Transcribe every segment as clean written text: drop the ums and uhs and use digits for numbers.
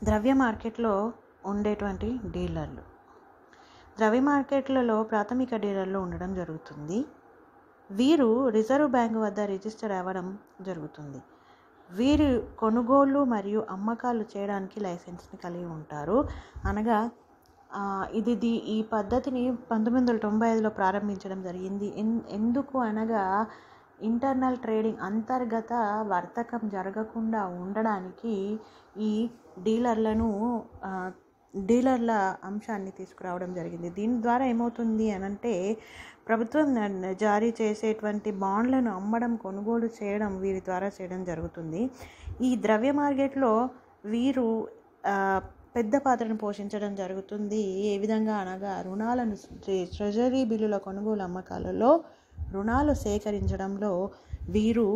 ద్రవ్య మార్కెట్లో ఉండేటువంటి డీలర్లు. ద్రవ్య మార్కెట్లలో ప్రాథమిక డీలర్లు ఉండడం జరుగుతుంది. వీరు రిజర్వ్ బ్యాంకు వద్ద రిజిస్టర్ అవ్వడం జరుగుతుంది. వీరు కొనుగోలు మరియు అమ్మకాలు చేయడానికి లైసెన్స్ని కలిగి ఉంటారు. అనగా ఈ పద్ధతిని 1995లో ప్రారంభించడం జరిగింది. ఎందుకు అనగా ఇంటర్నల్ ట్రేడింగ్, అంతర్గత వర్తకం జరగకుండా ఉండడానికి ఈ డీలర్ల అంశాన్ని తీసుకురావడం జరిగింది. దీని ద్వారా ఏమవుతుంది అనంటే, ప్రభుత్వం జారీ చేసేటువంటి బాండ్లను అమ్మడం, కొనుగోలు చేయడం వీరి ద్వారా చేయడం జరుగుతుంది. ఈ ద్రవ్య మార్కెట్లో వీరు పెద్ద పాత్రను పోషించడం జరుగుతుంది. ఏ విధంగా అనగా రుణాలను, ట్రెజరీ బిల్లుల కొనుగోలు అమ్మకాలలో రుణాలు సేకరించడంలో వీరు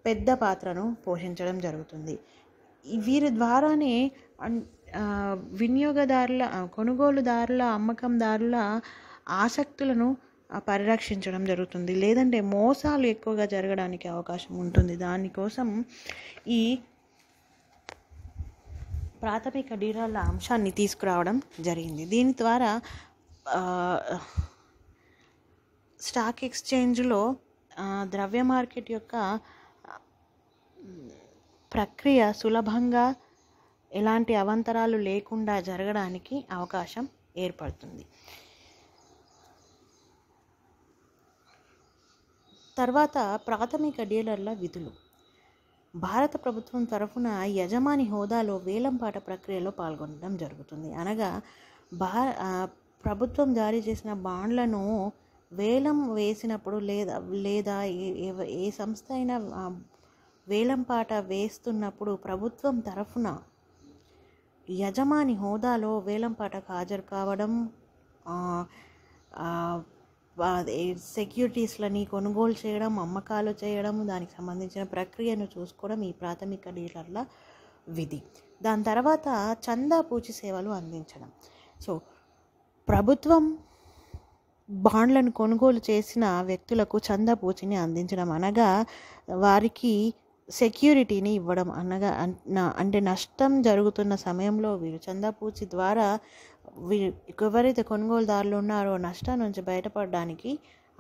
పెద్ద పాత్రను పోషించడం జరుగుతుంది. వీరి ద్వారానే వినియోగదారుల, కొనుగోలుదారుల, అమ్మకందారుల ఆసక్తులను పరిరక్షించడం జరుగుతుంది. లేదంటే మోసాలు ఎక్కువగా జరగడానికి అవకాశం ఉంటుంది. దానికోసం ఈ ప్రాథమిక డీలర్ల అంశాన్ని తీసుకురావడం జరిగింది. దీని ద్వారా స్టాక్ ఎక్స్చేంజ్లో ద్రవ్య మార్కెట్ యొక్క ప్రక్రియ సులభంగా, ఎలాంటి అవాంతరాలు లేకుండా జరగడానికి అవకాశం ఏర్పడుతుంది. తర్వాత ప్రాథమిక డీలర్ల విధులు. భారత ప్రభుత్వం తరఫున యజమాని హోదాలో వేలంపాట ప్రక్రియలో పాల్గొనడం జరుగుతుంది. అనగా ప్రభుత్వం జారీ చేసిన బాండ్లను వేలం వేసినప్పుడు లేదా ఏ సంస్థ అయినా వేలంపాట వేస్తున్నప్పుడు ప్రభుత్వం తరఫున యజమాని హోదాలో వేలంపాటకు హాజరు కావడం, సెక్యూరిటీస్లని కొనుగోలు చేయడం, అమ్మకాలు చేయడం, దానికి సంబంధించిన ప్రక్రియను చూసుకోవడం ఈ ప్రాథమిక డీలర్ల విధి. దాని తర్వాత చందా పూచి సేవలు అందించడం. సో ప్రభుత్వం బాండ్లను కొనుగోలు చేసిన వ్యక్తులకు చందా పూచిని అందించడం, అనగా వారికి సెక్యూరిటీని ఇవ్వడం. అనగా అంటే నష్టం జరుగుతున్న సమయంలో వీరు చందా పూచి ద్వారా ఎవరైతే కొనుగోలుదారులు ఉన్నారో నష్టం నుంచి బయటపడడానికి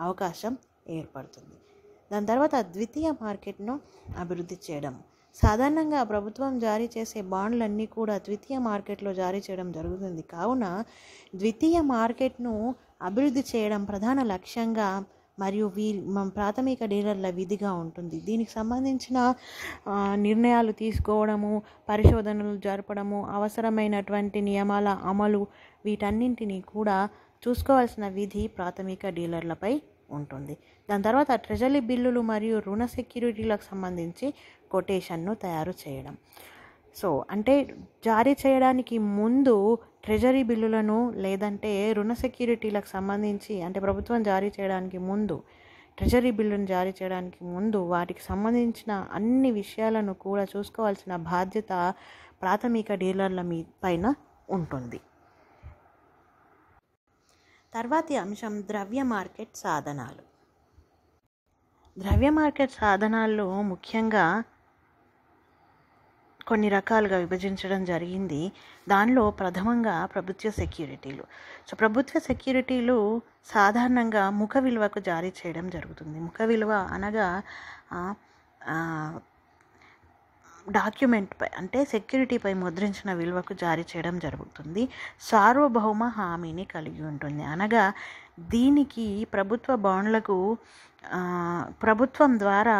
అవకాశం ఏర్పడుతుంది. దాని తర్వాత ద్వితీయ మార్కెట్ను అభివృద్ధి చేయడం. సాధారణంగా ప్రభుత్వం జారీ చేసే బాండ్లన్నీ కూడా ద్వితీయ మార్కెట్లో జారీ చేయడం జరుగుతుంది. కావున ద్వితీయ మార్కెట్ను అభివృద్ధి చేయడం ప్రధాన లక్ష్యంగా మరియు ప్రాథమిక డీలర్ల విధిగా ఉంటుంది. దీనికి సంబంధించిన నిర్ణయాలు తీసుకోవడము, పరిశోధనలు జరపడము, అవసరమైనటువంటి నియమాల అమలు, వీటన్నింటినీ కూడా చూసుకోవాల్సిన విధి ప్రాథమిక డీలర్లపై ఉంటుంది. దాని తర్వాత ట్రెజరీ బిల్లులు మరియు రుణ సెక్యూరిటీలకు సంబంధించి కొటేషన్ను తయారు చేయడం. సో అంటే జారీ చేయడానికి ముందు ట్రెజరీ బిల్లులను లేదంటే రుణ సెక్యూరిటీలకు సంబంధించి, అంటే ప్రభుత్వం జారీ చేయడానికి ముందు, ట్రెజరీ బిల్లును జారీ చేయడానికి ముందు వాటికి సంబంధించిన అన్ని విషయాలను కూడా చూసుకోవాల్సిన బాధ్యత ప్రాథమిక డీలర్ల పైన ఉంటుంది. తర్వాతి అంశం ద్రవ్య మార్కెట్ సాధనాలు. ద్రవ్య మార్కెట్ సాధనాల్లో ముఖ్యంగా కొన్ని రకాలుగా విభజించడం జరిగింది. దానిలో ప్రథమంగా ప్రభుత్వ సెక్యూరిటీలు. సో ప్రభుత్వ సెక్యూరిటీలు సాధారణంగా ముఖ విలువకు జారీ చేయడం జరుగుతుంది. ముఖ విలువ అనగా డాక్యుమెంట్పై, అంటే సెక్యూరిటీపై ముద్రించిన విలువకు జారీ చేయడం జరుగుతుంది. సార్వభౌమ హామీని కలిగి ఉంటుంది. అనగా దీనికి ప్రభుత్వ బాండ్లకు ప్రభుత్వం ద్వారా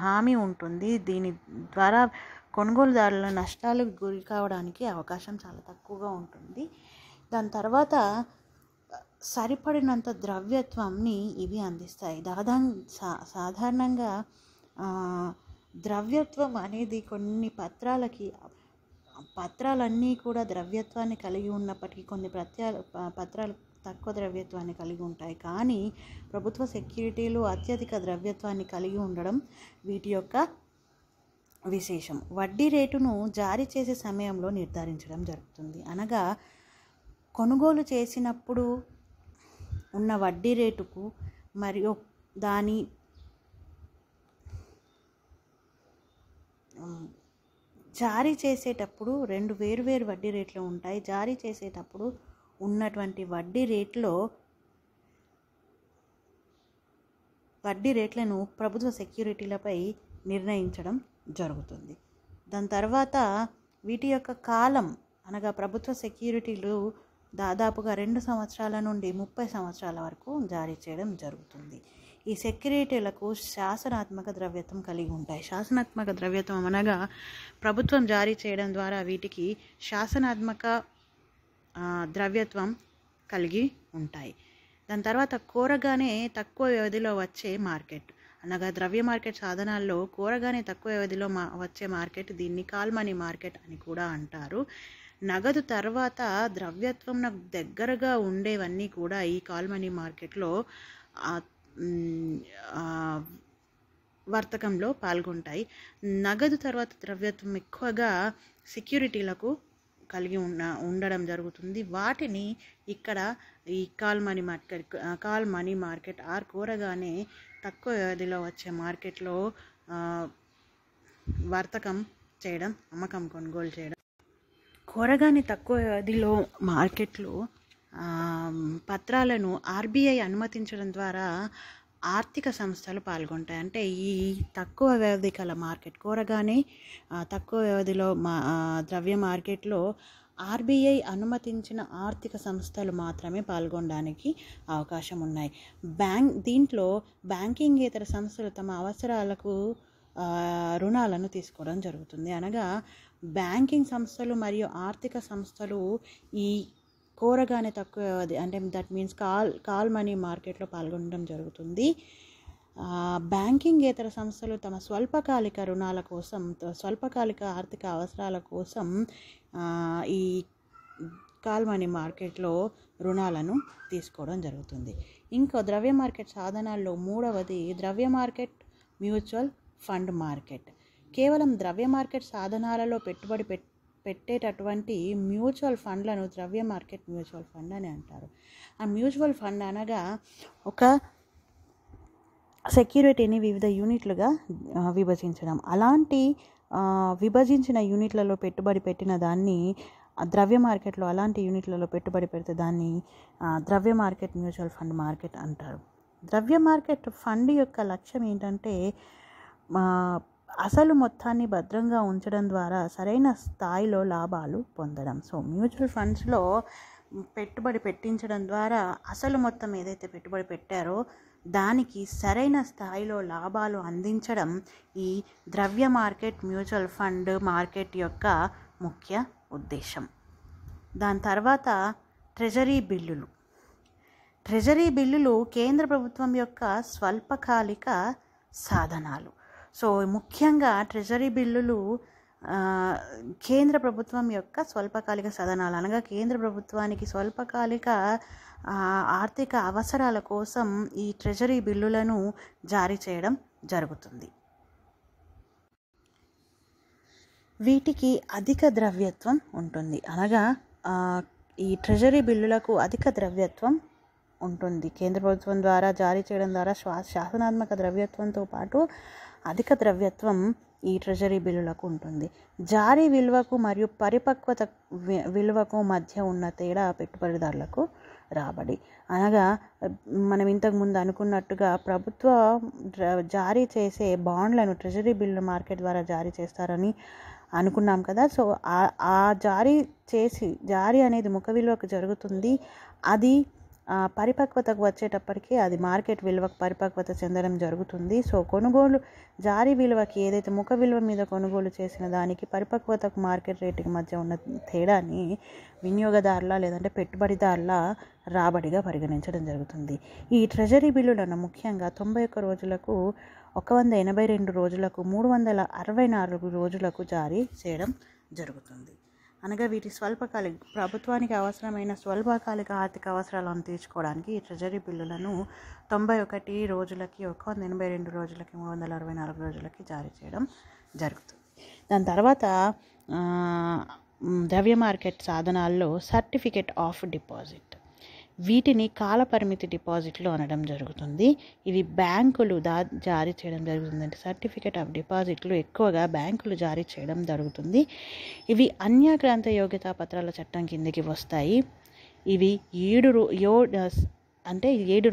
హామీ ఉంటుంది. దీని ద్వారా కొనుగోలుదారుల నష్టాలకు గురి కావడానికి అవకాశం చాలా తక్కువగా ఉంటుంది. దాని తర్వాత సరిపడినంత ద్రవ్యత్వంని ఇవి అందిస్తాయి. సాధారణంగా ద్రవ్యత్వం అనేది కొన్ని పత్రాలన్నీ కూడా ద్రవ్యత్వాన్ని కలిగి ఉన్నప్పటికీ కొన్ని పత్రాలు తక్కువ ద్రవ్యత్వాన్ని కలిగి ఉంటాయి. కానీ ప్రభుత్వ సెక్యూరిటీలు అత్యధిక ద్రవ్యత్వాన్ని కలిగి ఉండడం వీటి యొక్క విశేషం. వడ్డీ రేటును జారీ చేసే సమయంలో నిర్ధారించడం జరుగుతుంది. అనగా కొనుగోలు చేసినప్పుడు ఉన్న వడ్డీ రేటుకు మరియు జారీ చేసేటప్పుడు 2 వేరువేరు వడ్డీ రేట్లు ఉంటాయి. జారీ చేసేటప్పుడు ఉన్నటువంటి వడ్డీ రేట్లను ప్రభుత్వ సెక్యూరిటీలపై నిర్ణయించడం జరుగుతుంది. దాని తర్వాత వీటి యొక్క కాలం అనగా ప్రభుత్వ సెక్యూరిటీలు దాదాపుగా 2 సంవత్సరాల నుండి 30 సంవత్సరాల వరకు జారీ చేయడం జరుగుతుంది. ఈ సెక్యూరిటీలకు శాసనాత్మక ద్రవ్యత్వం కలిగి ఉంటాయి. శాసనాత్మక ద్రవ్యత్వం అనగా ప్రభుత్వం జారీ చేయడం ద్వారా వీటికి శాసనాత్మక ద్రవ్యత్వం కలిగి ఉంటాయి. దాని తర్వాత కోరగానే తక్కువ వ్యవధిలో వచ్చే మార్కెట్ అనగా ద్రవ్య మార్కెట్ సాధనాల్లో కోరగానే తక్కువ వ్యవధిలో వచ్చే మార్కెట్, దీన్ని కాల్ మనీ మార్కెట్ అని కూడా అంటారు. నగదు తర్వాత ద్రవ్యత్వం దగ్గరగా ఉండేవన్నీ కూడా ఈ కాల్ మనీ మార్కెట్లో వర్తకంలో పాల్గొంటాయి. నగదు తర్వాత ద్రవ్యత్వం ఎక్కువగా సెక్యూరిటీలకు కలిగి ఉండడం జరుగుతుంది. వాటిని ఇక్కడ ఈ కాల్ మనీ మార్కెట్ ఆర్ కోరగానే తక్కువ వ్యవధిలో వచ్చే మార్కెట్లో వర్తకం చేయడం, అమ్మకం కొనుగోలు చేయడం. కోరగానే తక్కువ వ్యవధిలో మార్కెట్లో పత్రాలను ఆర్బీఐ అనుమతించడం ద్వారా ఆర్థిక సంస్థలు పాల్గొంటాయి. అంటే ఈ తక్కువ వ్యవధి కల మార్కెట్, కోరగానే తక్కువ వ్యవధిలో ద్రవ్య మార్కెట్లో ఆర్బీఐ అనుమతించిన ఆర్థిక సంస్థలు మాత్రమే పాల్గొనడానికి అవకాశం ఉన్నాయి. దీంట్లో బ్యాంకింగేతర సంస్థలు తమ అవసరాలకు రుణాలను తీసుకోవడం జరుగుతుంది. అనగా బ్యాంకింగ్ సంస్థలు మరియు ఆర్థిక సంస్థలు ఈ కోరగానే తక్కువ వ్యవధి అంటే దట్ మీన్స్ కాల్ మనీ మార్కెట్లో పాల్గొనడం జరుగుతుంది. బ్యాంకింగేతర సంస్థలు తమ స్వల్పకాలిక రుణాల కోసం, స్వల్పకాలిక ఆర్థిక అవసరాల కోసం ఈ కాల్ మనీ మార్కెట్లో రుణాలను తీసుకోవడం జరుగుతుంది. ఇంకో ద్రవ్య మార్కెట్ సాధనాల్లో మూడవది ద్రవ్య మార్కెట్ మ్యూచువల్ ఫండ్ మార్కెట్. కేవలం ద్రవ్య మార్కెట్ సాధనాలలో పెట్టుబడి పెట్టేటటువంటి మ్యూచువల్ ఫండ్లను ద్రవ్య మార్కెట్ మ్యూచువల్ ఫండ్ అని అంటారు. ఆ మ్యూచువల్ ఫండ్ అనగా ఒక సెక్యూరిటీని వివిధ యూనిట్లుగా విభజించడం. అలాంటి విభజించిన యూనిట్లలో పెట్టుబడి పెట్టిన దాన్ని ద్రవ్య మార్కెట్లో అలాంటి యూనిట్లలో పెట్టుబడి పెడితే దాన్ని ద్రవ్య మార్కెట్ మ్యూచువల్ ఫండ్ మార్కెట్ అంటారు. ద్రవ్య మార్కెట్ ఫండ్ యొక్క లక్ష్యం ఏంటంటే అసలు మొత్తాన్ని భద్రంగా ఉంచడం ద్వారా సరైన స్థాయిలో లాభాలు పొందడం. సో మ్యూచువల్ ఫండ్స్లో పెట్టుబడి పెట్టించడం ద్వారా అసలు మొత్తం ఏదైతే పెట్టుబడి పెట్టారో దానికి సరైన స్థాయిలో లాభాలు అందించడం ఈ ద్రవ్య మార్కెట్ మ్యూచువల్ ఫండ్ మార్కెట్ యొక్క ముఖ్య ఉద్దేశం. దాని తర్వాత ట్రెజరీ బిల్లులు. ట్రెజరీ బిల్లులు కేంద్ర ప్రభుత్వం యొక్క స్వల్పకాలిక సాధనాలు. సో ముఖ్యంగా ట్రెజరీ బిల్లులు కేంద్ర ప్రభుత్వం యొక్క స్వల్పకాలిక సాధనాలు అనగా కేంద్ర ప్రభుత్వానికి స్వల్పకాలిక ఆర్థిక అవసరాల కోసం ఈ ట్రెజరీ బిల్లులను జారీ చేయడం జరుగుతుంది. వీటికి అధిక ద్రవ్యత్వం ఉంటుంది. అనగా ఈ ట్రెజరీ బిల్లులకు అధిక ద్రవ్యత్వం ఉంటుంది. కేంద్ర ప్రభుత్వం ద్వారా జారీ చేయడం ద్వారా శాసనాత్మక ద్రవ్యత్వంతో పాటు అధిక ద్రవ్యత్వం ఈ ట్రెజరీ బిల్లులకు ఉంటుంది. జారీ విలువకు మరియు పరిపక్వత విలువకు మధ్య ఉన్న తేడా పెట్టుబడిదారులకు రాబడి. అనగా మనం ఇంతకుముందు అనుకున్నట్టుగా ప్రభుత్వ జారీ చేసే బాండ్లను ట్రెజరీ బిల్లు మార్కెట్ ద్వారా జారీ చేస్తారని అనుకున్నాం కదా. సో ఆ జారీ అనేది ముఖ విలువకు జరుగుతుంది. అది పరిపక్వతకు వచ్చేటప్పటికి అది మార్కెట్ విలువకు పరిపక్వత చెందడం జరుగుతుంది. సో కొనుగోలు జారీ విలువకి ఏదైతే ముఖ విలువ మీద కొనుగోలు చేసిన దానికి పరిపక్వతకు మార్కెట్ రేటుకి మధ్య ఉన్న తేడాని వినియోగదారుల లేదంటే పెట్టుబడిదారుల రాబడిగా పరిగణించడం జరుగుతుంది. ఈ ట్రెజరీ బిల్లులను ముఖ్యంగా 91 రోజులకు, 182 రోజులకు, 364 రోజులకు జారీ చేయడం జరుగుతుంది. అనగా వీటి ప్రభుత్వానికి అవసరమైన స్వల్పకాలిక ఆర్థిక అవసరాలను తీర్చుకోవడానికి ఈ ట్రెజరీ బిల్లులను 91 రోజులకి, 182 రోజులకి, 364 రోజులకి జారీ చేయడం జరుగుతుంది. దాని తర్వాత ద్రవ్య మార్కెట్ సాధనాల్లో సర్టిఫికేట్ ఆఫ్ డిపాజిట్. వీటిని కాలపరిమితి డిపాజిట్లు అనడం జరుగుతుంది. ఇవి బ్యాంకులు జారీ చేయడం జరుగుతుంది. అంటే సర్టిఫికేట్ ఆఫ్ డిపాజిట్లు ఎక్కువగా బ్యాంకులు జారీ చేయడం జరుగుతుంది. ఇవి అన్యాక్రాంత యోగ్యతా పత్రాల చట్టం కిందకి వస్తాయి. ఇవి 7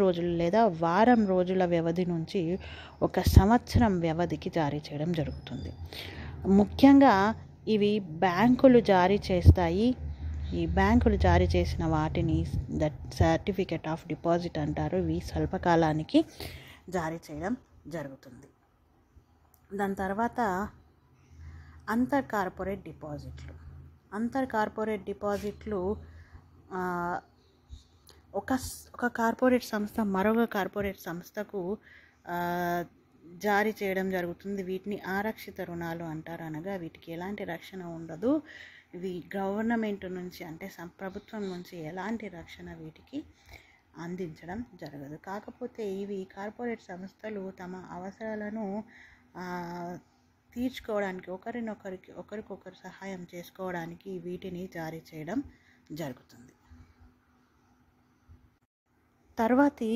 రోజులు లేదా వారం రోజుల వ్యవధి నుంచి 1 సంవత్సరం వ్యవధికి జారీ చేయడం జరుగుతుంది. ముఖ్యంగా ఇవి బ్యాంకులు జారీ చేస్తాయి. ఈ బ్యాంకులు జారీ చేసిన వాటిని సర్టిఫికేట్ ఆఫ్ డిపాజిట్ అంటారు. ఇవి స్వల్పకాలానికి జారీ చేయడం జరుగుతుంది. దాని తర్వాత అంతర్ కార్పొరేట్ డిపాజిట్లు ఒక కార్పొరేట్ సంస్థ మరొక కార్పొరేట్ సంస్థకు జారీ చేయడం జరుగుతుంది. వీటిని ఆరక్షిత రుణాలు అంటారు. అనగా వీటికి ఎలాంటి రక్షణ ఉండదు. ఇవి గవర్నమెంట్ నుంచి అంటే ప్రభుత్వం నుంచి ఎలాంటి రక్షణ వీటికి అందించడం జరగదు. కాకపోతే ఇవి కార్పొరేట్ సంస్థలు తమ అవసరాలను తీర్చుకోవడానికి ఒకరికొకరు సహాయం చేసుకోవడానికి వీటిని జారీ చేయడం జరుగుతుంది. తర్వాతి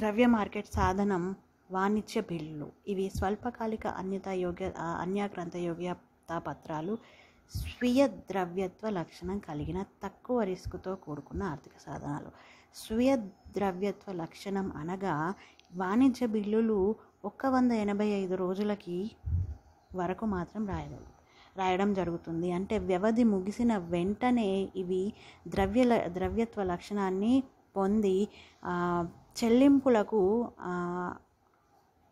ద్రవ్య మార్కెట్ సాధనం వాణిజ్య బిల్లులు. ఇవి స్వల్పకాలిక అన్యాక్రాంత యోగ్యతా పత్రాలు, స్వీయ ద్రవ్యత్వ లక్షణం కలిగిన తక్కువ రిస్కుతో కూడుకున్న ఆర్థిక సాధనాలు. స్వీయ ద్రవ్యత్వ లక్షణం అనగా వాణిజ్య బిల్లులు 185 రోజులకి వరకు మాత్రం రాయడం జరుగుతుంది. అంటే వ్యవధి ముగిసిన వెంటనే ఇవి ద్రవ్యత్వ లక్షణాన్ని పొంది చెల్లింపులకు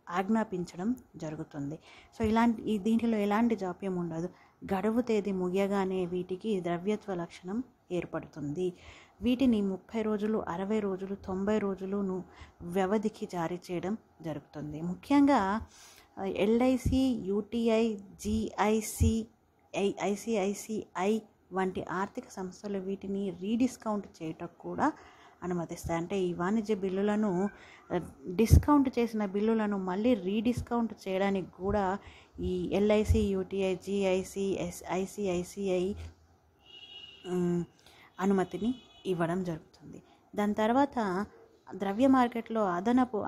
ఆజ్ఞాపించడం జరుగుతుంది. సో దీంట్లో ఎలాంటి జాప్యం ఉండదు. గడువు తేదీ ముగియగానే వీటికి ద్రవ్యత్వ లక్షణం ఏర్పడుతుంది. వీటిని 30 రోజులు, 60 రోజులు, 90 రోజులు వ్యవధికి జారీ చేయడం జరుగుతుంది. ముఖ్యంగా ఎల్ఐసి, యూటీఐ, జిఐసి, ఐసిఐసిఐ వంటి ఆర్థిక సంస్థలు వీటిని రీడిస్కౌంట్ చేయటం కూడా అనుమతిస్తాయి. అంటే ఈ వాణిజ్య బిల్లులను డిస్కౌంట్ చేసిన బిల్లులను మళ్ళీ రీడిస్కౌంట్ చేయడానికి కూడా ఈ ఎల్ఐసి, యూటీఐ, జిఐసి, ఐసిఐసిఐ అనుమతిని ఇవ్వడం జరుగుతుంది. దాని తర్వాత ద్రవ్య మార్కెట్లో అదనపు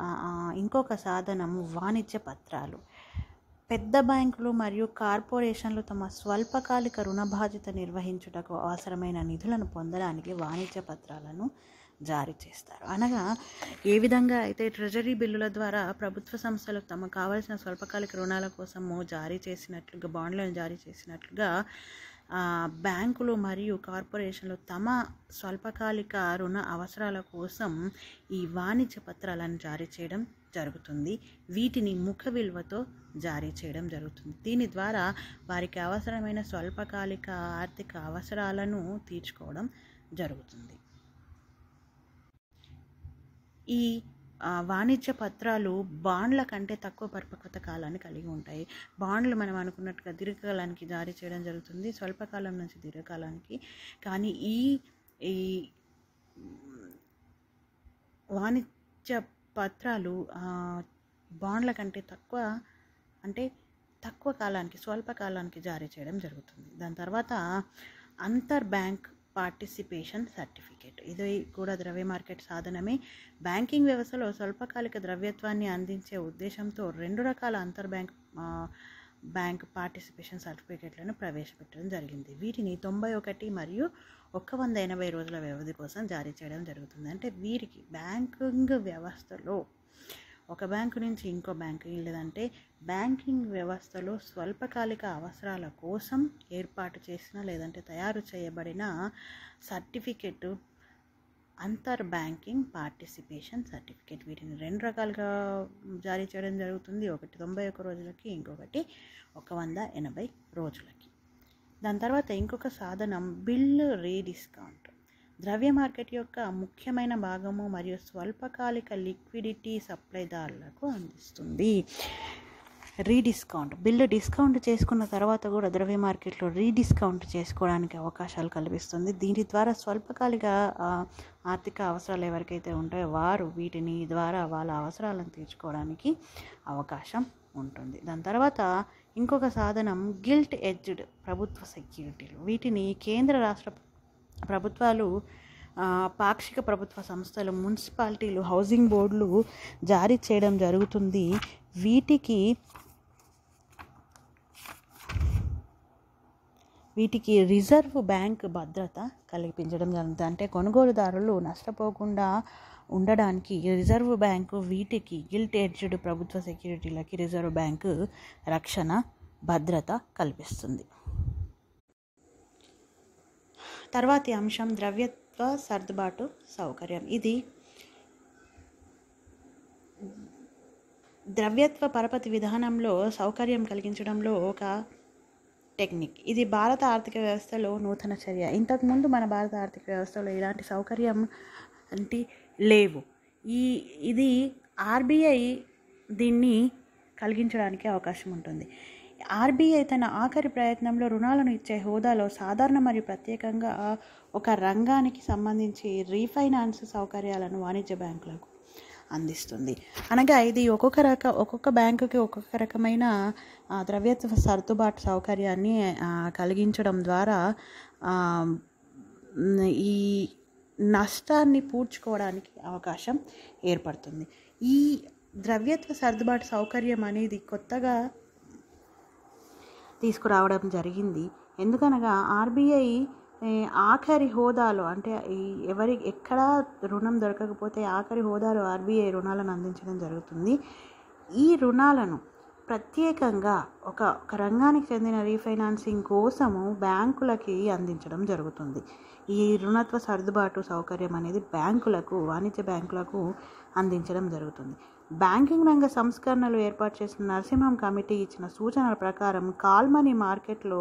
ఇంకొక సాధనం వాణిజ్య పత్రాలు. పెద్ద బ్యాంకులు మరియు కార్పొరేషన్లు తమ స్వల్పకాలిక రుణ బాధ్యత నిర్వహించుటకు అవసరమైన నిధులను పొందడానికి వాణిజ్య పత్రాలను జారీ చేస్తారు. అనగా ఏ విధంగా అయితే ట్రెజరీ బిల్లుల ద్వారా ప్రభుత్వ సంస్థలు తమకు కావాల్సిన స్వల్పకాలిక రుణాల కోసము బాండ్లను జారీ చేసినట్లుగా బ్యాంకులు మరియు కార్పొరేషన్లు తమ స్వల్పకాలిక రుణ అవసరాల కోసం ఈ వాణిజ్య పత్రాలను జారీ చేయడం జరుగుతుంది. వీటిని ముఖ విలువతో జారీ చేయడం జరుగుతుంది. దీని ద్వారా వారికి అవసరమైన స్వల్పకాలిక ఆర్థిక అవసరాలను తీర్చుకోవడం జరుగుతుంది. ఈ వాణిజ్య పత్రాలు బాండ్ల కంటే తక్కువ పరిపక్వత కాలాన్ని కలిగి ఉంటాయి. బాండ్లు మనం అనుకున్నట్టుగా దీర్ఘకాలానికి జారీ చేయడం జరుగుతుంది, స్వల్పకాలం నుంచి దీర్ఘకాలానికి. కానీ ఈ వాణిజ్య పత్రాలు బాండ్ల కంటే తక్కువ కాలానికి, స్వల్పకాలానికి జారీ చేయడం జరుగుతుంది. దాని తర్వాత అంతర్ బ్యాంక్ పార్టిసిపేషన్ సర్టిఫికేట్. ఇది కూడా ద్రవ్య మార్కెట్ సాధనమే. బ్యాంకింగ్ వ్యవస్థలో స్వల్పకాలిక ద్రవ్యత్వాన్ని అందించే ఉద్దేశంతో 2 రకాల అంతర్ బ్యాంక్ పార్టిసిపేషన్ సర్టిఫికేట్లను ప్రవేశపెట్టడం జరిగింది. వీటిని 91 మరియు 180 రోజుల వ్యవధి కోసం జారీ చేయడం జరుగుతుంది. అంటే వీరికి బ్యాంకింగ్ వ్యవస్థలో ఒక బ్యాంకు నుంచి ఇంకో బ్యాంకు, లేదంటే బ్యాంకింగ్ వ్యవస్థలో స్వల్పకాలిక అవసరాల కోసం ఏర్పాటు చేసిన లేదంటే తయారు చేయబడిన సర్టిఫికెట్ అంతర్ బ్యాంకింగ్ పార్టిసిపేషన్ సర్టిఫికేట్. వీటిని 2 రకాలుగా జారీ చేయడం జరుగుతుంది. ఒకటి 91 రోజులకి, ఇంకొకటి 180 రోజులకి. దాని తర్వాత ఇంకొక సాధనం బిల్లు రీడిస్కౌంట్. ద్రవ్య మార్కెట్ యొక్క ముఖ్యమైన భాగము మరియు స్వల్పకాలిక లిక్విడిటీ సప్లైదారులకు అందిస్తుంది. బిల్లు డిస్కౌంట్ చేసుకున్న తర్వాత కూడా ద్రవ్య మార్కెట్లో రీడిస్కౌంట్ చేసుకోవడానికి అవకాశాలు కల్పిస్తుంది. దీని ద్వారా స్వల్పకాలిక ఆర్థిక అవసరాలు ఎవరికైతే ఉంటాయో వారు వీటిని ద్వారా వాళ్ళ అవసరాలను తీర్చుకోవడానికి అవకాశం ఉంటుంది. దాని తర్వాత ఇంకొక సాధనం గిల్ట్ ఎడ్జ్డ్ ప్రభుత్వ సెక్యూరిటీలు. వీటిని కేంద్ర రాష్ట్ర ప్రభుత్వాలు పాక్షిక ప్రభుత్వ సంస్థలు, మున్సిపాలిటీలు, హౌసింగ్ బోర్డులు జారీ చేయడం జరుగుతుంది. వీటికి రిజర్వ్ బ్యాంక్ భద్రత కల్పించడం జరుగుతుంది. అంటే కొనుగోలుదారులు నష్టపోకుండా ఉండడానికి రిజర్వ్ బ్యాంకు వీటికి గిల్ట్ ఎడ్జ్డ్ ప్రభుత్వ సెక్యూరిటీలకి రిజర్వ్ బ్యాంకు రక్షణ భద్రత కల్పిస్తుంది. తర్వాతి అంశం ద్రవ్యత్వ సర్దుబాటు సౌకర్యం. ఇది ద్రవ్యత్వ పరపతి విధానంలో సౌకర్యం కలిగించడంలో ఒక టెక్నిక్. ఇది భారత ఆర్థిక వ్యవస్థలో నూతన చర్య. ఇంతకుముందు మన భారత ఆర్థిక వ్యవస్థలో ఇలాంటి సౌకర్యం అంటే లేవు. ఇది ఆర్బీఐ దీన్ని కలిగించడానికి అవకాశం ఉంటుంది. ఆర్బీఐ తన ఆఖరి ప్రయత్నంలో రుణాలను ఇచ్చే హోదాలో సాధారణ మరియు ప్రత్యేకంగా ఒక రంగానికి సంబంధించి రీఫైనాన్స్ సౌకర్యాలను వాణిజ్య బ్యాంకులకు అందిస్తుంది. అనగా ఇది ఒక్కొక్క బ్యాంకుకి ఒక్కొక్క రకమైన ద్రవ్యత్వ సర్దుబాటు సౌకర్యాన్ని కలిగించడం ద్వారా ఈ నష్టాన్ని పూడ్చుకోవడానికి అవకాశం ఏర్పడుతుంది. ఈ ద్రవ్యత్వ సర్దుబాటు సౌకర్యం అనేది కొత్తగా తీసుకురావడం జరిగింది. ఎందుకనగా ఆర్బీఐ ఆఖరి హోదాలో అంటే ఎక్కడ రుణం దొరకకపోతే ఆఖరి హోదాలో ఆర్బీఐ రుణాలను అందించడం జరుగుతుంది. ఈ రుణాలను ప్రత్యేకంగా ఒక రంగానికి చెందిన రీఫైనాన్సింగ్ కోసము బ్యాంకులకి అందించడం జరుగుతుంది. ఈ రుణత్వ సర్దుబాటు సౌకర్యం అనేది వాణిజ్య బ్యాంకులకు అందించడం జరుగుతుంది. బ్యాంకింగ్ రంగ సంస్కరణలు ఏర్పాటు చేసిన నరసింహం కమిటీ ఇచ్చిన సూచనల ప్రకారం కాల్ మనీ మార్కెట్లో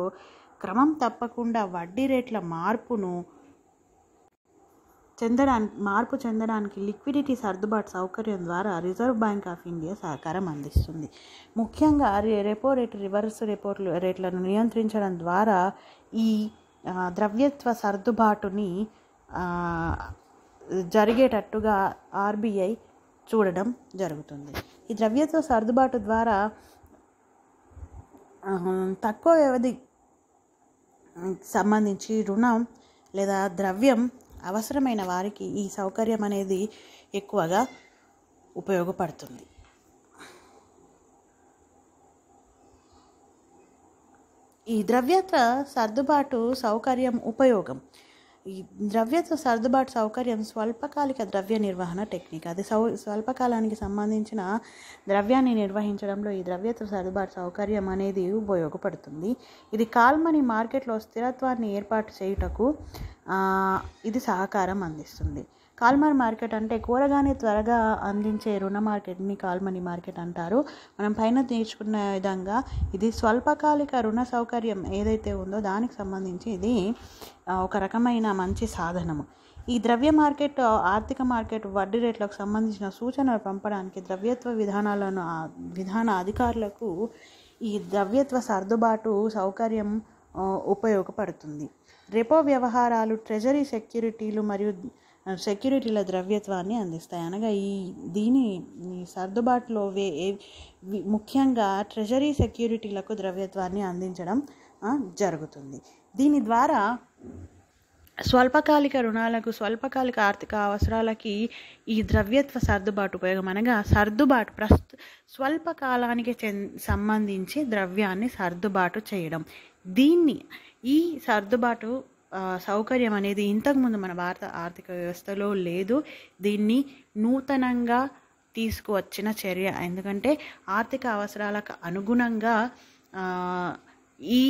క్రమం తప్పకుండా వడ్డీ రేట్ల మార్పు చెందడానికి లిక్విడిటీ సర్దుబాటు సౌకర్యం ద్వారా రిజర్వ్ బ్యాంక్ ఆఫ్ ఇండియా సహకారం అందిస్తుంది. ముఖ్యంగా రెపో రేటు, రివర్స్ రెపో రేట్లను నియంత్రించడం ద్వారా ఈ ద్రవ్యత్వ సర్దుబాటుని జరిగేటట్టుగా ఆర్బీఐ చూడడం జరుగుతుంది. ఈ ద్రవ్యత్వ సర్దుబాటు ద్వారా తక్కువ వ్యవధి సంబంధించి రుణం లేదా ద్రవ్యం అవసరమైన వారికి ఈ సౌకర్యం అనేది ఎక్కువగా ఉపయోగపడుతుంది. ఈ ద్రవ్యత్వ సర్దుబాటు సౌకర్యం ఉపయోగం. ఈ ద్రవ్యత్వ సర్దుబాటు సౌకర్యం స్వల్పకాలిక ద్రవ్య నిర్వహణ టెక్నిక్. అది స్వల్పకాలానికి సంబంధించిన ద్రవ్యాన్ని నిర్వహించడంలో ఈ ద్రవ్యత్వ సర్దుబాటు సౌకర్యం అనేది ఉపయోగపడుతుంది. ఇది కాల్ మనీ మార్కెట్లో స్థిరత్వాన్ని ఏర్పాటు చేయుటకు ఇది సహకారం అందిస్తుంది. కాల్ మనీ మార్కెట్ అంటే కూరగానే త్వరగా అందించే రుణ మార్కెట్ని కాల్ మనీ మార్కెట్ అంటారు. మనం పైన నేర్చుకున్న విధంగా ఇది స్వల్పకాలిక రుణ సౌకర్యం ఏదైతే ఉందో దానికి సంబంధించి ఇది ఒక రకమైన మంచి సాధనము. ఈ ద్రవ్య మార్కెట్, ఆర్థిక మార్కెట్ వడ్డీ రేట్లకు సంబంధించిన సూచనలు పంపడానికి ద్రవ్యత్వ విధాన అధికారులకు ఈ ద్రవ్యత్వ సర్దుబాటు సౌకర్యం ఉపయోగపడుతుంది. రెపో వ్యవహారాలు, ట్రెజరీ సెక్యూరిటీలు మరియు సెక్యూరిటీల ద్రవ్యత్వాన్ని అందిస్తాయి. అనగా దీని సర్దుబాటులో ముఖ్యంగా ట్రెజరీ సెక్యూరిటీలకు ద్రవ్యత్వాన్ని అందించడం జరుగుతుంది. దీని ద్వారా స్వల్పకాలిక రుణాలకు, స్వల్పకాలిక ఆర్థిక అవసరాలకి ఈ ద్రవ్యత్వ సర్దుబాటు ఉపయోగం. అనగా స్వల్పకాలానికి సంబంధించి ద్రవ్యాన్ని సర్దుబాటు చేయడం. ఈ సర్దుబాటు సౌకర్యం అనేది ఇంతకుముందు మన భారత ఆర్థిక వ్యవస్థలో లేదు. దీన్ని నూతనంగా తీసుకువచ్చిన చర్య. ఎందుకంటే ఆర్థిక అవసరాలకు అనుగుణంగా ఈ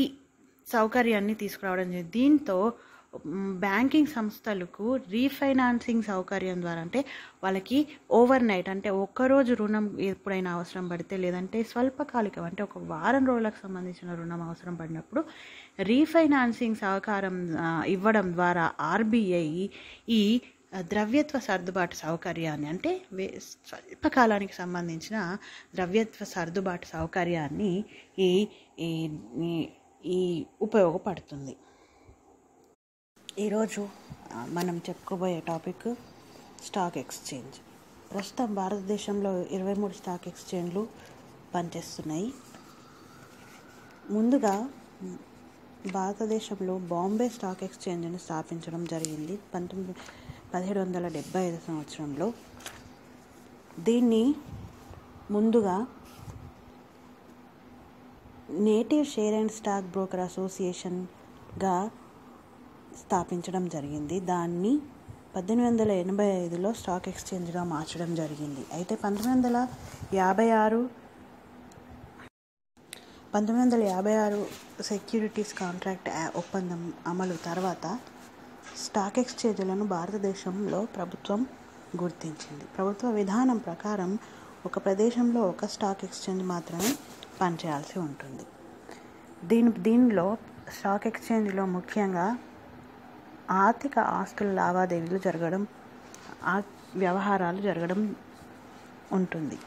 సౌకర్యాన్ని తీసుకురావడం జరిగింది. దీంతో బ్యాంకింగ్ సంస్థలకు రీఫైనాన్సింగ్ సౌకర్యం ద్వారా అంటే వాళ్ళకి ఓవర్ నైట్ అంటే ఒక్కరోజు రుణం ఎప్పుడైనా అవసరం పడితే, లేదంటే స్వల్పకాలికం అంటే ఒక వారం రోజులకు సంబంధించిన రుణం అవసరం పడినప్పుడు రీఫైనాన్సింగ్ సహకారం ఇవ్వడం ద్వారా ఆర్బీఐ ఈ ద్రవ్యత్వ సర్దుబాటు సౌకర్యాన్ని అంటే స్వల్పకాలానికి సంబంధించిన ద్రవ్యత్వ సర్దుబాటు సౌకర్యాన్ని ఈ ఉపయోగపడుతుంది. ఈరోజు మనం చెప్పుకోబోయే టాపిక్ స్టాక్ ఎక్స్చేంజ్. ప్రస్తుతం భారతదేశంలో 23 స్టాక్ ఎక్స్చేంజ్లు పనిచేస్తున్నాయి. ముందుగా భారతదేశంలో బాంబే స్టాక్ ఎక్స్చేంజ్ను స్థాపించడం జరిగింది 1775 సంవత్సరంలో. దీన్ని ముందుగా native share and stock broker అసోసియేషన్గా స్థాపించడం జరిగింది. దాన్ని 1885లో స్టాక్ ఎక్స్చేంజ్గా మార్చడం జరిగింది. అయితే 1956 సెక్యూరిటీస్ కాంట్రాక్ట్ ఒప్పందం అమలు తర్వాత స్టాక్ ఎక్స్చేంజ్లను భారతదేశంలో ప్రభుత్వం గుర్తించింది. ప్రభుత్వ విధానం ప్రకారం ఒక ప్రదేశంలో ఒక స్టాక్ ఎక్స్చేంజ్ మాత్రమే పనిచేయాల్సి ఉంటుంది. దీనిలో స్టాక్ ఎక్స్చేంజ్లో ముఖ్యంగా ఆర్థిక ఆస్తుల లావాదేవీలు జరగడం, వ్యవహారాలు జరగడం ఉంటుంది.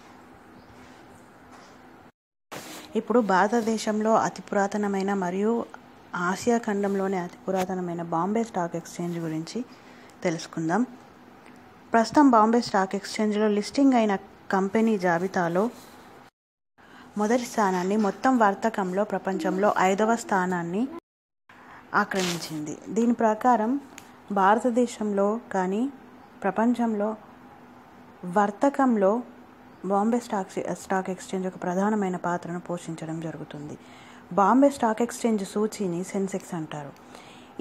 ఇప్పుడు భారతదేశంలో అతి పురాతనమైన మరియు ఆసియా ఖండంలోనే అతి పురాతనమైన బాంబే స్టాక్ ఎక్స్చేంజ్ గురించి తెలుసుకుందాం. ప్రస్తుతం బాంబే స్టాక్ ఎక్స్చేంజ్లో లిస్టింగ్ అయిన కంపెనీ జాబితాలో మొదటి స్థానాన్ని, మొత్తం వర్తకంలో ప్రపంచంలో 5వ స్థానాన్ని ఆక్రమించింది. దీని ప్రకారం భారతదేశంలో కానీ ప్రపంచంలో వర్తకంలో బాంబే స్టాక్ ఎక్స్చేంజ్ ఒక ప్రధానమైన పాత్రను పోషించడం జరుగుతుంది. బాంబే స్టాక్ ఎక్స్చేంజ్ సూచీని సెన్సెక్స్ అంటారు.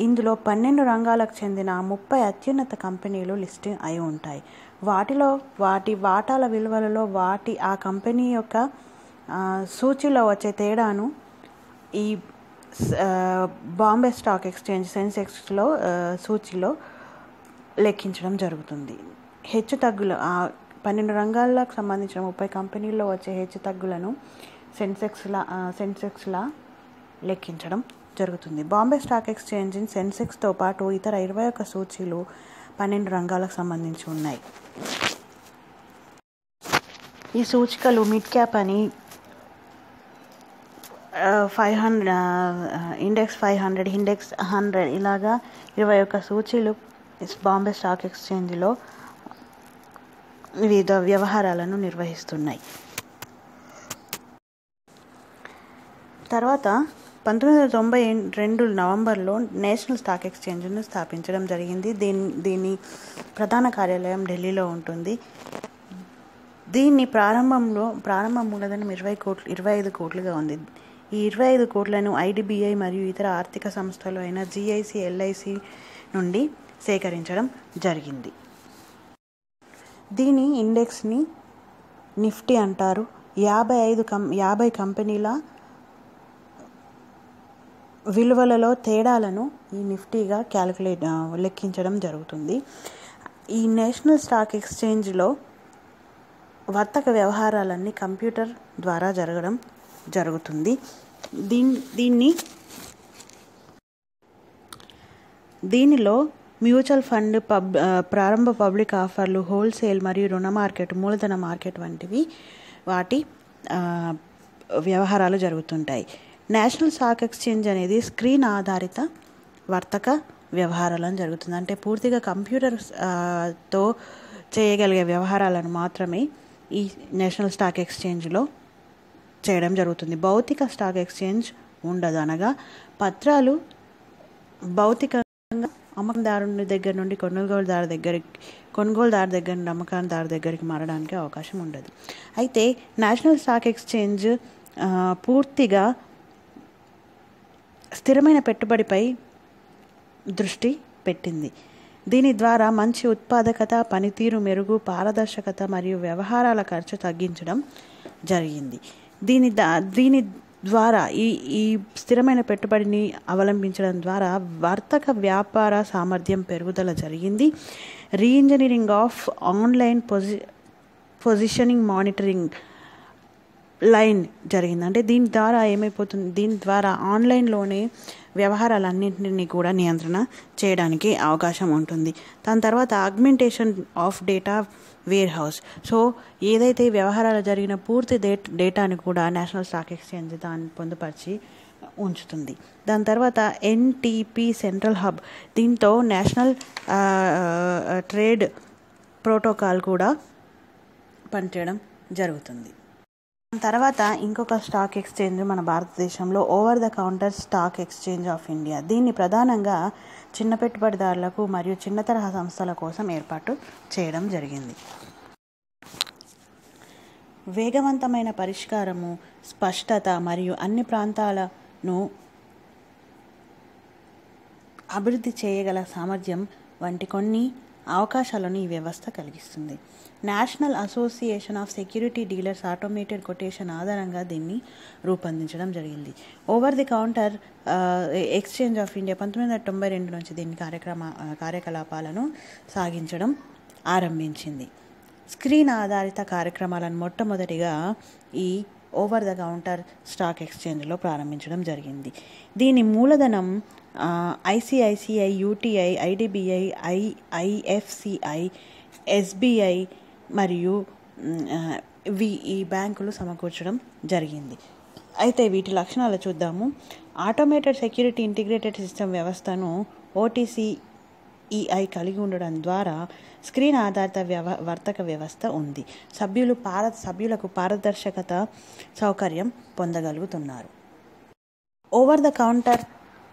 ఇందులో 12 రంగాలకు చెందిన 30 అత్యున్నత కంపెనీలు లిస్టింగ్ అయి ఉంటాయి. వాటిలో వాటి వాటాల విలువలలో ఆ కంపెనీ యొక్క సూచీలో వచ్చే తేడాను ఈ బాంబే స్టాక్ ఎక్స్చేంజ్ సెన్సెక్స్లో సూచీలో లెక్కించడం జరుగుతుంది. హెచ్చు తగ్గులు 12 రంగాలకు సంబంధించిన 30 కంపెనీల్లో వచ్చే హెచ్చు తగ్గులను సెన్సెక్స్లా లెక్కించడం జరుగుతుంది. బాంబే స్టాక్ ఎక్స్చేంజ్ సెన్సెక్స్తో పాటు ఇతర 21 సూచీలు 12 రంగాలకు సంబంధించి ఉన్నాయి. ఈ సూచికలు మిడ్ క్యాప్ అని, 500 ఇండెక్స్ 500, ఇండెక్స్ 100 ఇలాగా 21 సూచీలు బాంబే స్టాక్ ఎక్స్చేంజ్లో వివిధ వ్యవహారాలను నిర్వహిస్తున్నాయి. తర్వాత 1992 నవంబర్లో నేషనల్ స్టాక్ ఎక్స్చేంజ్ను స్థాపించడం జరిగింది. దీని ప్రధాన కార్యాలయం ఢిల్లీలో ఉంటుంది. దీన్ని ప్రారంభ మూలధనం 25 కోట్లుగా ఉంది. ఈ 25 కోట్లను IDBI మరియు ఇతర ఆర్థిక సంస్థలు అయిన GIC, LIC నుండి సేకరించడం జరిగింది. దీని ఇండెక్స్ని నిఫ్టీ అంటారు. 50 కంపెనీల విలువలలో తేడాలను ఈ నిఫ్టీగా లెక్కించడం జరుగుతుంది. ఈ నేషనల్ స్టాక్ ఎక్స్చేంజ్లో వర్తక వ్యవహారాలన్నీ కంప్యూటర్ ద్వారా జరగడం జరుగుతుంది. దీనిలో మ్యూచువల్ ఫండ్, ప్రారంభ పబ్లిక్ ఆఫర్లు, హోల్సేల్ మరియు రుణ మార్కెట్, మూలధన మార్కెట్ వంటివి వాటి వ్యవహారాలు జరుగుతుంటాయి. నేషనల్ స్టాక్ ఎక్స్చేంజ్ అనేది స్క్రీన్ ఆధారిత వర్తక వ్యవహారాలను జరుగుతుంది. అంటే పూర్తిగా కంప్యూటర్తో చేయగలిగే వ్యవహారాలను మాత్రమే ఈ నేషనల్ స్టాక్ ఎక్స్చేంజ్లో చేయడం జరుగుతుంది. భౌతిక స్టాక్ ఎక్స్చేంజ్ ఉండదు. అనగా పత్రాలు భౌతికంగా అమ్మకందారుని దగ్గర నుండి కొనుగోలుదారు దగ్గర నుండి అమ్మకందారు దగ్గరికి మారడానికి అవకాశం ఉండదు. అయితే నేషనల్ స్టాక్ ఎక్స్చేంజ్ పూర్తిగా స్థిరమైన పెట్టుబడిపై దృష్టి పెట్టింది. దీని ద్వారా మంచి ఉత్పాదకత, పనితీరు మెరుగు, పారదర్శకత మరియు వ్యవహారాల ఖర్చు తగ్గించడం జరిగింది. దీని ద్వారా ఈ స్థిరమైన పెట్టుబడిని అవలంబించడం ద్వారా వర్తక వ్యాపార సామర్థ్యం పెరుగుదల జరిగింది. Re-engineering of online positioning monitoring line జరిగింది. అంటే దీని ద్వారా ఏమైపోతుంది, దీని ద్వారా ఆన్లైన్లోనే వ్యవహారాలన్నింటినీ కూడా నియంత్రణ చేయడానికి అవకాశం ఉంటుంది. దాని తర్వాత augmentation of data warehouse. So ఏదైతే వ్యవహారాలు జరిగిన పూర్తి డేటాని కూడా నేషనల్ స్టాక్ ఎక్స్చేంజ్ దాన్ని పొందుపరిచి ఉంచుతుంది. దాని తర్వాత NTP సెంట్రల్ హబ్. దీంతో నేషనల్ ట్రేడ్ ప్రోటోకాల్ కూడా పనిచేయడం జరుగుతుంది. తర్వాత ఇంకొక స్టాక్ ఎక్స్చేంజ్ మన భారతదేశంలో over the counter stock exchange of India. దీన్ని ప్రధానంగా చిన్న పెట్టుబడిదారులకు మరియు చిన్న తరహా సంస్థల కోసం ఏర్పాటు చేయడం జరిగింది. వేగవంతమైన పరిష్కారము, స్పష్టత మరియు అన్ని ప్రాంతాలను అభివృద్ధి చేయగల సామర్థ్యం వంటి కొన్ని అవకాశాలను ఈ వ్యవస్థ కలిగిస్తుంది. National association of security dealers automated quotation ఆధారంగా దీన్ని రూపొందించడం జరిగింది. Over the counter exchange of India 1992 నుంచి దీని కార్యకలాపాలను సాగించడం ఆరంభించింది. స్క్రీన్ ఆధారిత కార్యక్రమాలను మొట్టమొదటిగా ఈ ఓవర్ ద కౌంటర్ స్టాక్ ఎక్స్చేంజ్లో ప్రారంభించడం జరిగింది. దీని మూలధనం ICICI, UTI, IDBI, IFCI, SBI మరియు ఈ బ్యాంకులు సమకూర్చడం జరిగింది. అయితే వీటి లక్షణాలు చూద్దాము. ఆటోమేటెడ్ సెక్యూరిటీ ఇంటిగ్రేటెడ్ సిస్టమ్ వ్యవస్థను ఓటీసీఈఐ కలిగి ఉండడం ద్వారా స్క్రీన్ ఆధారిత వర్తక వ్యవస్థ ఉంది. సభ్యులకు పారదర్శకత సౌకర్యం పొందగలుగుతున్నారు. Over the counter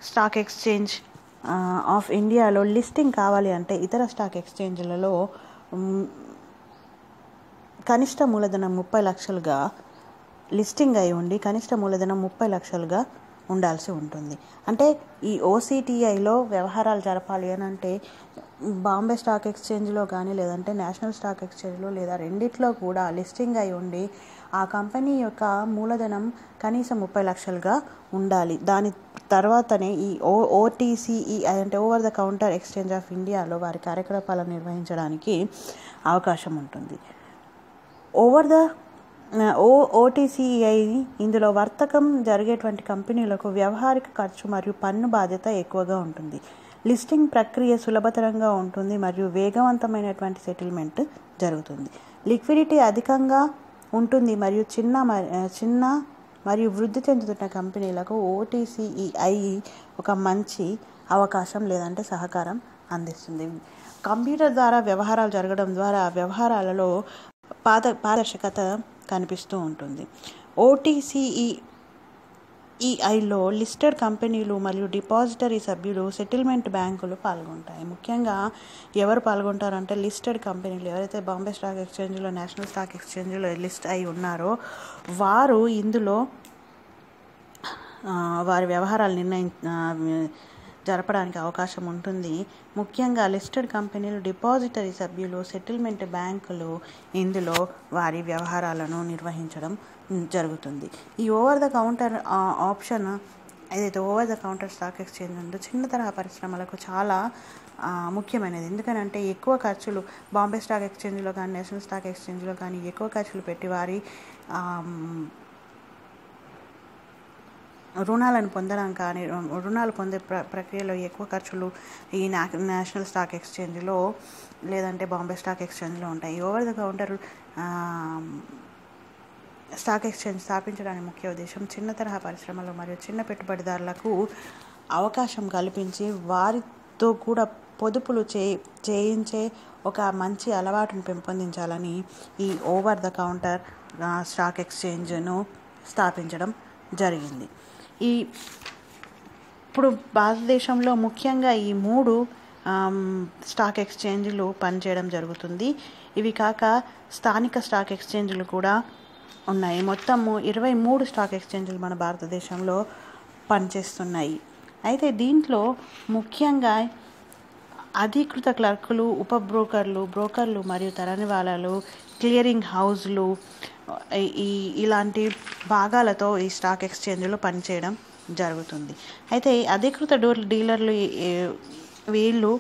stock exchange of ఇండియాలో లిస్టింగ్ కావాలి అంటే ఇతర స్టాక్ ఎక్స్చేంజ్లలో కనిష్ట మూలధనం 30 లక్షలుగా లిస్టింగ్ అయి ఉండి కనిష్ట మూలధనం 30 లక్షలుగా ఉండాల్సి ఉంటుంది. అంటే ఈ ఓసిటిఐలో వ్యవహారాలు జరపాలి అని అంటే బాంబే స్టాక్ ఎక్స్చేంజ్లో కానీ లేదంటే నేషనల్ స్టాక్ ఎక్స్చేంజ్లో లేదా రెండిట్లో కూడా లిస్టింగ్ అయి ఉండి ఆ కంపెనీ యొక్క మూలధనం కనీసం 30 లక్షలుగా ఉండాలి. దాని తర్వాతనే ఈ ఓటీసీఈఐ అంటే over the counter exchange of ఇండియాలో వారి కార్యకలాపాలను నిర్వహించడానికి అవకాశం ఉంటుంది. ఓటీసీఐ ఇందులో వర్తకం జరిగేటువంటి కంపెనీలకు వ్యవహారిక ఖర్చు మరియు పన్ను బాధ్యత ఎక్కువగా ఉంటుంది. లిస్టింగ్ ప్రక్రియ సులభతరంగా ఉంటుంది మరియు వేగవంతమైనటువంటి సెటిల్మెంట్ జరుగుతుంది. లిక్విడిటీ అధికంగా ఉంటుంది మరియు చిన్న మరియు వృద్ధి చెందుతున్న కంపెనీలకు ఓటీసీఈఐ ఒక మంచి అవకాశం లేదంటే సహకారం అందిస్తుంది. కంప్యూటర్ ద్వారా వ్యవహారాలు జరగడం ద్వారా వ్యవహారాలలో పారదర్శకత కనిపిస్తూ ఉంటుంది. ఓటీసీఈఐలో లిస్టెడ్ కంపెనీలు మరియు డిపాజిటరీ సభ్యులు, సెటిల్మెంట్ బ్యాంకులు పాల్గొంటాయి. ముఖ్యంగా ఎవరు పాల్గొంటారంటే లిస్టెడ్ కంపెనీలు ఎవరైతే బాంబే స్టాక్ ఎక్స్చేంజ్లో, నేషనల్ స్టాక్ ఎక్స్చేంజ్లో లిస్ట్ అయి ఉన్నారో వారు ఇందులో వారి వ్యవహారాలు జరపడానికి అవకాశం ఉంటుంది. ముఖ్యంగా లిస్టెడ్ కంపెనీలు, డిపాజిటరీ సభ్యులు, సెటిల్మెంట్ బ్యాంకులు ఇందులో వారి వ్యవహారాలను నిర్వహించడం జరుగుతుంది. ఈ ఓవర్ ద కౌంటర్ ఆప్షన్ ఏదైతే over the counter stock exchange ఉందో చిన్న తరహా పరిశ్రమలకు చాలా ముఖ్యమైనది. ఎందుకనంటే ఎక్కువ ఖర్చులు బాంబే స్టాక్ ఎక్స్చేంజ్లో కానీ నేషనల్ స్టాక్ ఎక్స్చేంజ్లో కానీ ఎక్కువ ఖర్చులు పెట్టి వారి రుణాలను పొందడం కానీ రుణాలు పొందే ప్రక్రియలో ఎక్కువ ఖర్చులు ఈ నేషనల్ స్టాక్ ఎక్స్చేంజ్లో లేదంటే బాంబే స్టాక్ ఎక్స్చేంజ్లో ఉంటాయి. Over the counter stock exchange స్థాపించడానికి ముఖ్య ఉద్దేశం చిన్న తరహా పరిశ్రమలు మరియు చిన్న పెట్టుబడిదారులకు అవకాశం కల్పించి వారితో కూడా పొదుపులు చేయించే ఒక మంచి అలవాటును పెంపొందించాలని ఈ ఓవర్ ద కౌంటర్ స్టాక్ ఎక్స్చేంజ్ను స్థాపించడం జరిగింది. ఇప్పుడు భారతదేశంలో ముఖ్యంగా ఈ 3 స్టాక్ ఎక్స్చేంజ్లు పనిచేయడం జరుగుతుంది. ఇవి కాక స్థానిక స్టాక్ ఎక్స్చేంజ్లు కూడా ఉన్నాయి. మొత్తము 23 స్టాక్ ఎక్స్చేంజ్లు మన భారతదేశంలో పనిచేస్తున్నాయి. అయితే దీంట్లో ముఖ్యంగా అధీకృత క్లర్కులు, ఉప బ్రోకర్లు మరియు తరణివాలాలు, క్లియరింగ్ హౌస్లు ఇలాంటి భాగాలతో ఈ స్టాక్ ఎక్స్చేంజ్లో పనిచేయడం జరుగుతుంది. అయితే అధీకృత డీలర్లు వీళ్ళు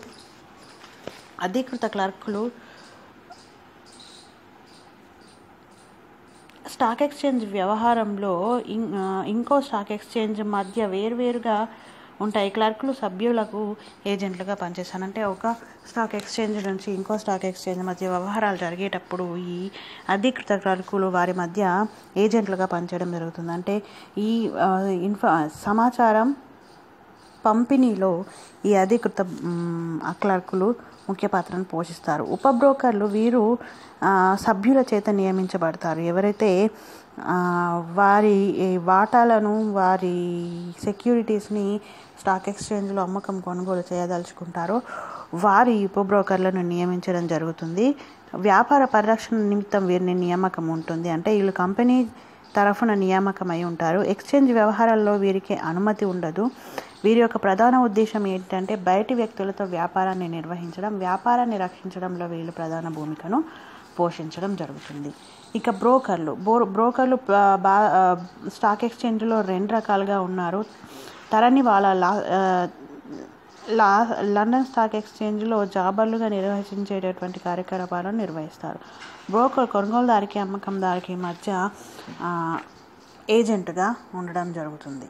అధీకృత క్లర్కులు స్టాక్ ఎక్స్చేంజ్ వ్యవహారంలో ఇంకో స్టాక్ ఎక్స్చేంజ్ మధ్య వేరువేరుగా ఉంటాయి. క్లర్కులు సభ్యులకు ఏజెంట్లుగా పనిచేస్తానంటే ఒక స్టాక్ ఎక్స్చేంజ్ నుంచి ఇంకో స్టాక్ ఎక్స్చేంజ్ మధ్య వ్యవహారాలు జరిగేటప్పుడు ఈ అధీకృత క్లర్కులు వారి మధ్య ఏజెంట్లుగా పనిచేయడం జరుగుతుంది. అంటే ఈ సమాచారం పంపిణీలో ఈ అధీకృత క్లర్కులు ముఖ్య పాత్రను పోషిస్తారు. ఉప బ్రోకర్లు వీరు సభ్యుల చేత నియమించబడతారు. ఎవరైతే వారి వాటాలను, వారి సెక్యూరిటీస్ని స్టాక్ ఎక్స్చేంజ్లో అమ్మకం కొనుగోలు చేయదలుచుకుంటారో వారి ఉప బ్రోకర్లను నియమించడం జరుగుతుంది. వ్యాపార పరిరక్షణ నిమిత్తం వీరిని నియామకం ఉంటుంది. అంటే వీళ్ళు కంపెనీ తరఫున నియామకమై ఉంటారు. ఎక్స్చేంజ్ వ్యవహారాల్లో వీరికి అనుమతి ఉండదు. వీరి యొక్క ప్రధాన ఉద్దేశం ఏంటంటే బయటి వ్యక్తులతో వ్యాపారాన్ని నిర్వహించడం, వ్యాపారాన్ని రక్షించడంలో వీళ్ళు ప్రధాన భూమికను పోషించడం జరుగుతుంది. ఇక బ్రోకర్లు స్టాక్ ఎక్స్చేంజ్లో 2 రకాలుగా ఉన్నారు. తరణివాలా లండన్ స్టాక్ ఎక్స్చేంజ్లో జాబర్లుగా నిర్వహించేటటువంటి కార్యకలాపాలను నిర్వహిస్తారు. బ్రోకర్ కొనుగోలుదారికి, అమ్మకందారికి మధ్య ఏజెంట్గా ఉండడం జరుగుతుంది.